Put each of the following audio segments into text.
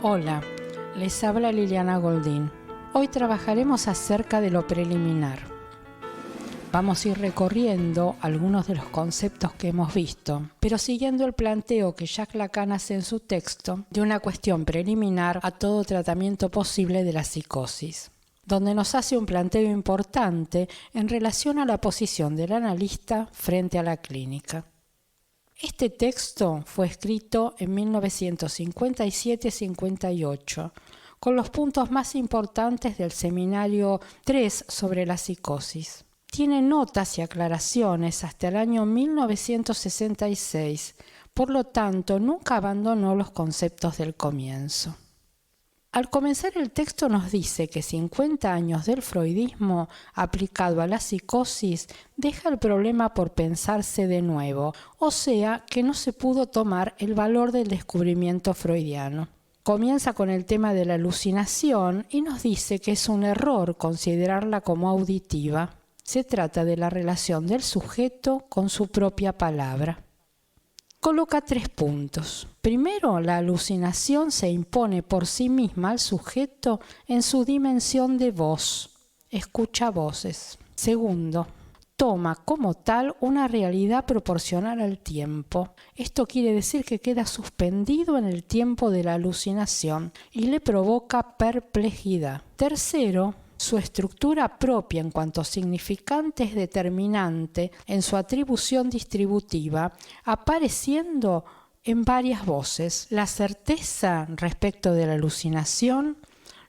Hola, les habla Liliana Goldín. Hoy trabajaremos acerca de lo preliminar. Vamos a ir recorriendo algunos de los conceptos que hemos visto, pero siguiendo el planteo que Jacques Lacan hace en su texto de una cuestión preliminar a todo tratamiento posible de la psicosis, donde nos hace un planteo importante en relación a la posición del analista frente a la clínica. Este texto fue escrito en 1957-58, con los puntos más importantes del seminario 3 sobre la psicosis. Tiene notas y aclaraciones hasta el año 1966, por lo tanto nunca abandonó los conceptos del comienzo. Al comenzar el texto nos dice que 50 años del freudismo aplicado a la psicosis deja el problema por pensarse de nuevo, o sea que no se pudo tomar el valor del descubrimiento freudiano. Comienza con el tema de la alucinación y nos dice que es un error considerarla como auditiva. Se trata de la relación del sujeto con su propia palabra. Coloca 3 puntos. Primero, la alucinación se impone por sí misma al sujeto en su dimensión de voz, escucha voces. Segundo, toma como tal una realidad proporcional al tiempo. Esto quiere decir que queda suspendido en el tiempo de la alucinación y le provoca perplejidad. Tercero, su estructura propia en cuanto a significante es determinante en su atribución distributiva, apareciendo en varias voces. La certeza respecto de la alucinación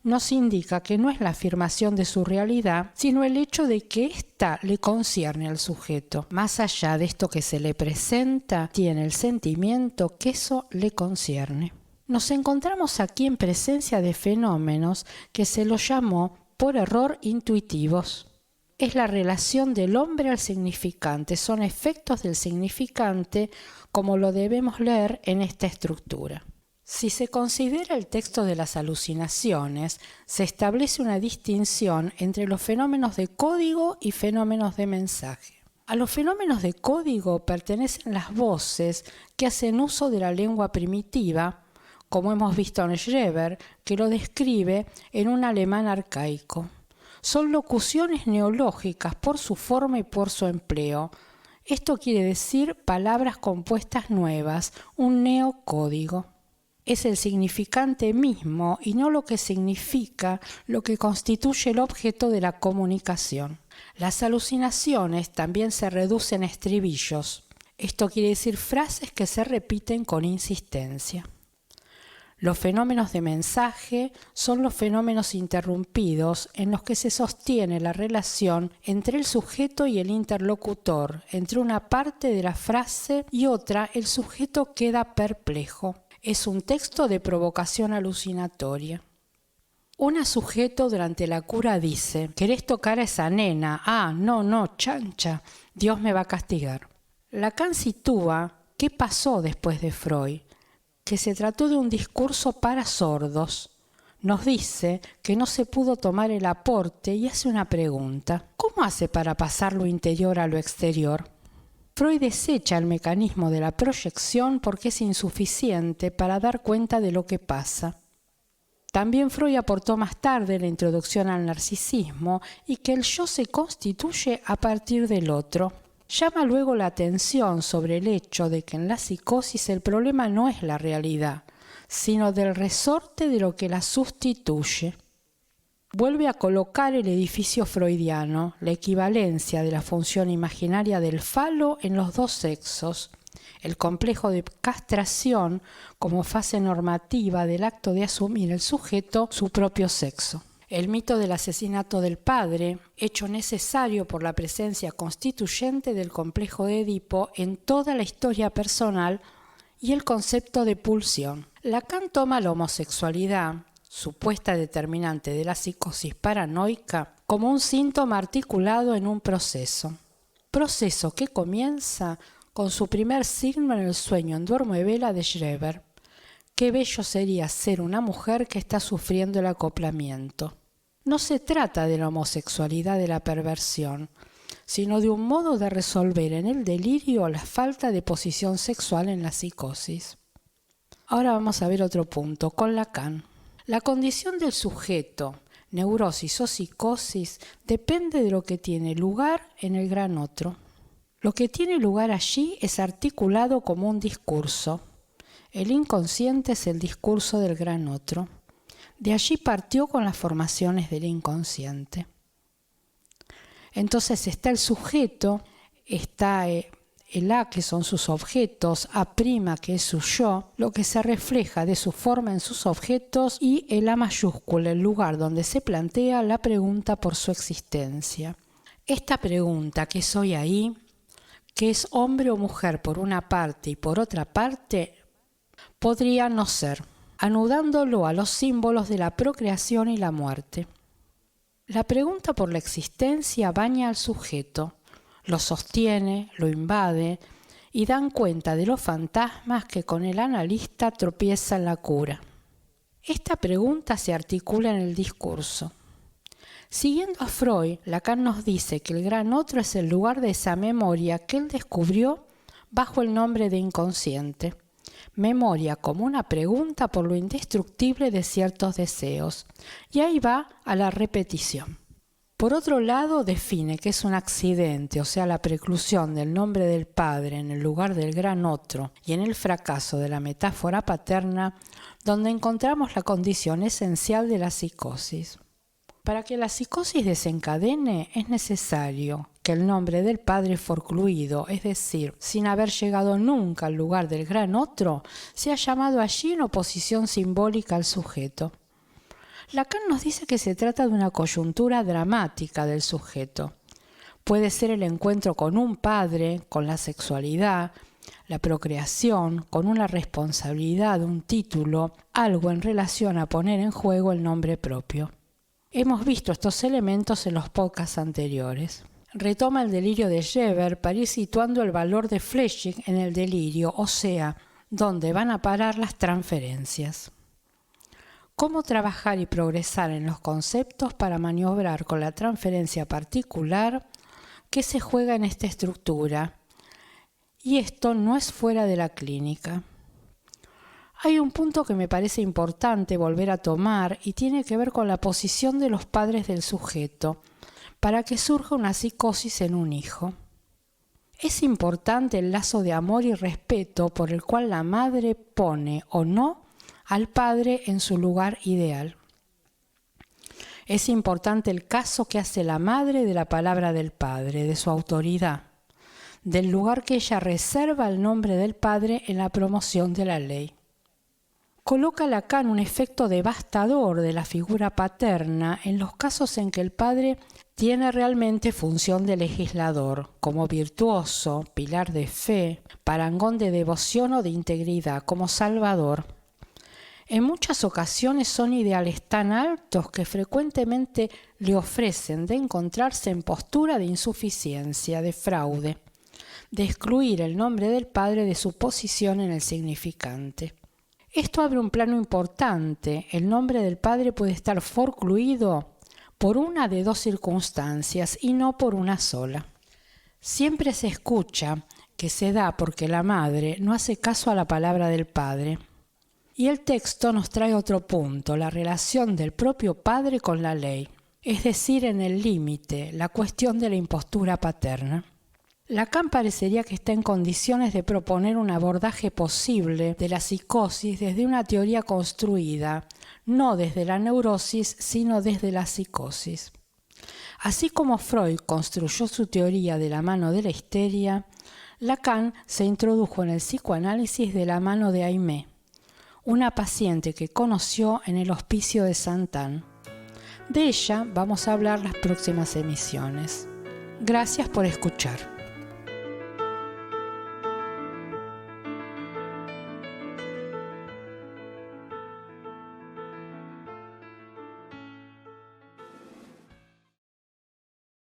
nos indica que no es la afirmación de su realidad, sino el hecho de que ésta le concierne al sujeto. Más allá de esto que se le presenta, tiene el sentimiento que eso le concierne. Nos encontramos aquí en presencia de fenómenos que se los llamó por error intuitivos. Es la relación del hombre al significante, son efectos del significante como lo debemos leer en esta estructura. Si se considera el texto de las alucinaciones, se establece una distinción entre los fenómenos de código y fenómenos de mensaje. A los fenómenos de código pertenecen las voces que hacen uso de la lengua primitiva, como hemos visto en Schreber, que lo describe en un alemán arcaico. Son locuciones neológicas por su forma y por su empleo. Esto quiere decir palabras compuestas nuevas, un neocódigo. Es el significante mismo y no lo que significa lo que constituye el objeto de la comunicación. Las alucinaciones también se reducen a estribillos. Esto quiere decir frases que se repiten con insistencia. Los fenómenos de mensaje son los fenómenos interrumpidos en los que se sostiene la relación entre el sujeto y el interlocutor. Entre una parte de la frase y otra, el sujeto queda perplejo. Es un texto de provocación alucinatoria. Un sujeto durante la cura dice: ¿querés tocar a esa nena? Ah, no, chancha, Dios me va a castigar. Lacan sitúa qué pasó después de Freud, que se trató de un discurso para sordos. Nos dice que no se pudo tomar el aporte y hace una pregunta. ¿Cómo hace para pasar lo interior a lo exterior? Freud desecha el mecanismo de la proyección porque es insuficiente para dar cuenta de lo que pasa. También Freud aportó más tarde la introducción al narcisismo y que el yo se constituye a partir del otro. Llama luego la atención sobre el hecho de que en la psicosis el problema no es la realidad, sino del resorte de lo que la sustituye. Vuelve a colocar el edificio freudiano, la equivalencia de la función imaginaria del falo en los dos sexos, el complejo de castración como fase normativa del acto de asumir el sujeto su propio sexo. El mito del asesinato del padre, hecho necesario por la presencia constituyente del complejo de Edipo en toda la historia personal, y el concepto de pulsión. Lacan toma la homosexualidad, supuesta determinante de la psicosis paranoica, como un síntoma articulado en un proceso que comienza con su primer signo en el sueño en duermo y vela de Schreber. Qué bello sería ser una mujer que está sufriendo el acoplamiento. No se trata de la homosexualidad de la perversión, sino de un modo de resolver en el delirio la falta de posición sexual en la psicosis. Ahora vamos a ver otro punto, con Lacan. La condición del sujeto, neurosis o psicosis, depende de lo que tiene lugar en el gran otro. Lo que tiene lugar allí es articulado como un discurso. El inconsciente es el discurso del gran otro. De allí partió con las formaciones del inconsciente. Entonces está el sujeto, está el A, que son sus objetos, A', que es su yo, lo que se refleja de su forma en sus objetos, y el A mayúscula, el lugar donde se plantea la pregunta por su existencia. Esta pregunta, ¿qué soy ahí?, que es hombre o mujer por una parte y por otra parte, podría no ser, anudándolo a los símbolos de la procreación y la muerte. La pregunta por la existencia baña al sujeto, lo sostiene, lo invade y dan cuenta de los fantasmas que con el analista tropiezan la cura. Esta pregunta se articula en el discurso. Siguiendo a Freud, Lacan nos dice que el gran otro es el lugar de esa memoria que él descubrió bajo el nombre de inconsciente. Memoria como una pregunta por lo indestructible de ciertos deseos. Y ahí va a la repetición. Por otro lado, define que es un accidente, o sea, la preclusión del nombre del padre en el lugar del gran otro y en el fracaso de la metáfora paterna, donde encontramos la condición esencial de la psicosis. Para que la psicosis desencadene es necesario que el nombre del padre forcluido, es decir, sin haber llegado nunca al lugar del gran otro, sea llamado allí en oposición simbólica al sujeto. Lacan nos dice que se trata de una coyuntura dramática del sujeto. Puede ser el encuentro con un padre, con la sexualidad, la procreación, con una responsabilidad, un título, algo en relación a poner en juego el nombre propio. Hemos visto estos elementos en los podcasts anteriores. Retoma el delirio de Geber para ir situando el valor de Fleching en el delirio, o sea, dónde van a parar las transferencias. Cómo trabajar y progresar en los conceptos para maniobrar con la transferencia particular que se juega en esta estructura. Y esto no es fuera de la clínica. Hay un punto que me parece importante volver a tomar y tiene que ver con la posición de los padres del sujeto para que surja una psicosis en un hijo. Es importante el lazo de amor y respeto por el cual la madre pone o no al padre en su lugar ideal. Es importante el caso que hace la madre de la palabra del padre, de su autoridad, del lugar que ella reserva al nombre del padre en la promoción de la ley. Coloca Lacan un efecto devastador de la figura paterna en los casos en que el padre tiene realmente función de legislador, como virtuoso, pilar de fe, parangón de devoción o de integridad, como salvador. En muchas ocasiones son ideales tan altos que frecuentemente le ofrecen de encontrarse en postura de insuficiencia, de fraude, de excluir el nombre del padre de su posición en el significante. Esto abre un plano importante. El nombre del padre puede estar forcluido por una de dos circunstancias y no por una sola. Siempre se escucha que se da porque la madre no hace caso a la palabra del padre. Y el texto nos trae otro punto, la relación del propio padre con la ley, es decir, en el límite, la cuestión de la impostura paterna. Lacan parecería que está en condiciones de proponer un abordaje posible de la psicosis desde una teoría construida, no desde la neurosis, sino desde la psicosis. Así como Freud construyó su teoría de la mano de la histeria, Lacan se introdujo en el psicoanálisis de la mano de Aimée, una paciente que conoció en el hospicio de Saint-Anne. De ella vamos a hablar las próximas emisiones. Gracias por escuchar.